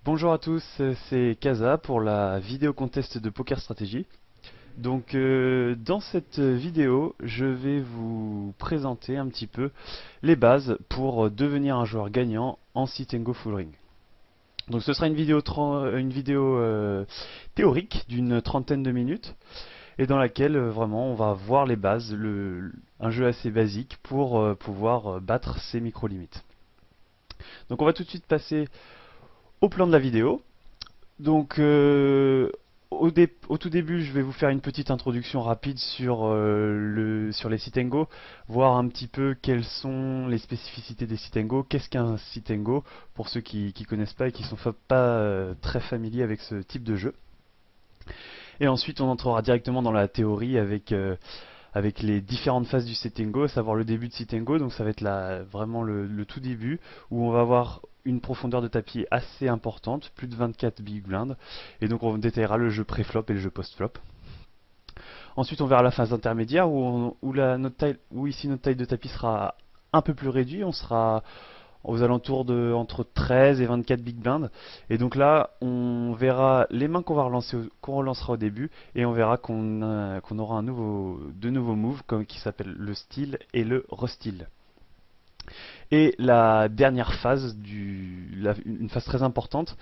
Bonjour à tous, c'est Kaza pour la vidéo contest de Poker Stratégie. Dans cette vidéo, je vais vous présenter un petit peu les bases pour devenir un joueur gagnant en Sit and Go Full Ring. Donc ce sera une vidéo théorique d'une trentaine de minutes et dans laquelle vraiment on va voir les bases, un jeu assez basique pour pouvoir battre ses micro-limites. Donc on va tout de suite passer au plan de la vidéo. Donc, au tout début, je vais vous faire une petite introduction rapide sur les sit and go, voir un petit peu quelles sont les spécificités des sit and go, qu'est-ce qu'un sit and go, pour ceux qui ne connaissent pas et qui ne sont pas très familiers avec ce type de jeu. Et ensuite, on entrera directement dans la théorie avec les différentes phases du sit and go, à savoir le début de sit and go, donc ça va être vraiment le tout début, où on va avoir une profondeur de tapis assez importante, plus de 24 big blind, et donc on détaillera le jeu pré-flop et le jeu post-flop. Ensuite on verra la phase intermédiaire où ici notre taille de tapis sera un peu plus réduite, on sera aux alentours de entre 13 et 24 big blind. Et donc là, on verra les mains qu'on relancera au début, et on verra qu'on aura deux nouveaux moves qui s'appellent le steal et le re-steal. Et la dernière phase, une phase très importante,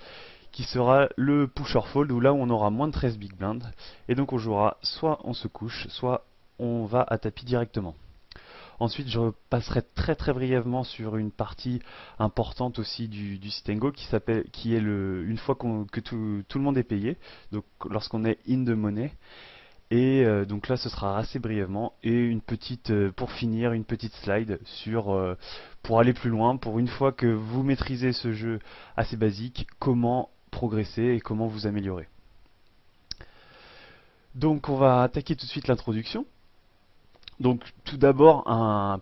qui sera le pusher fold, où là où on aura moins de 13 big blind, et donc on jouera soit on se couche, soit on va à tapis directement. Ensuite, je passerai très très brièvement sur une partie importante aussi du sit and go qui est une fois que tout le monde est payé, donc lorsqu'on est in de monnaie. Et donc là, ce sera assez brièvement. Et pour finir, une petite slide pour aller plus loin, pour une fois que vous maîtrisez ce jeu assez basique, comment progresser et comment vous améliorer. Donc on va attaquer tout de suite l'introduction. Donc tout d'abord,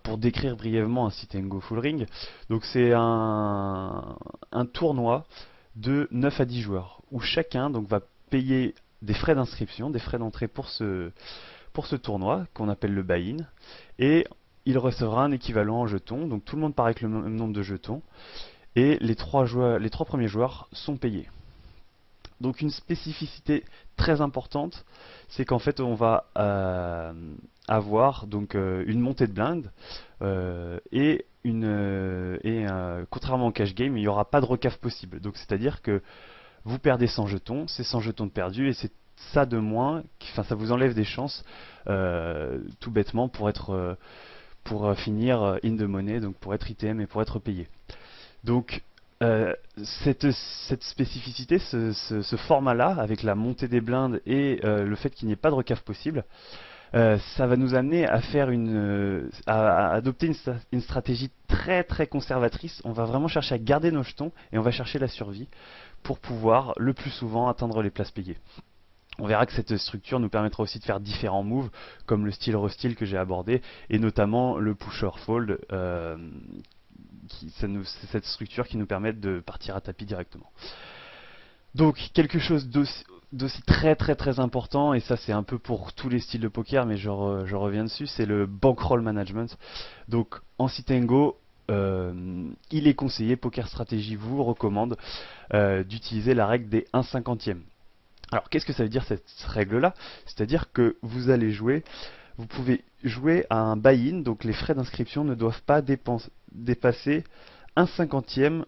pour décrire brièvement un sit and go full ring, donc c'est un tournoi de 9 à 10 joueurs où chacun donc va payer des frais d'inscription, des frais d'entrée pour ce tournoi qu'on appelle le buy-in, et il recevra un équivalent en jetons. Donc tout le monde part avec le même nombre de jetons et les trois premiers joueurs sont payés. Donc une spécificité très importante, c'est qu'en fait on va avoir donc une montée de blind contrairement au cash game, il n'y aura pas de recave possible. Donc c'est-à-dire que vous perdez 100 jetons, c'est 100 jetons de perdus et c'est ça de moins, enfin ça vous enlève des chances tout bêtement pour finir in de monnaie, donc pour être ITM et pour être payé. Donc cette spécificité, ce format-là, avec la montée des blindes et le fait qu'il n'y ait pas de recave possible, ça va nous amener à adopter une stratégie très très conservatrice. On va vraiment chercher à garder nos jetons et on va chercher la survie pour pouvoir le plus souvent atteindre les places payées. On verra que cette structure nous permettra aussi de faire différents moves, comme le style re-style que j'ai abordé, et notamment le pusher fold, c'est cette structure qui nous permet de partir à tapis directement. Donc quelque chose d'aussi très très très important, et ça c'est un peu pour tous les styles de poker, mais je reviens dessus, c'est le bankroll management. Donc en sit and go, il est conseillé, Poker Stratégie vous recommande d'utiliser la règle des 1/50e. Alors qu'est-ce que ça veut dire cette règle-là? C'est-à-dire que vous pouvez jouer à un buy-in, donc les frais d'inscription ne doivent pas dépasser 1/50e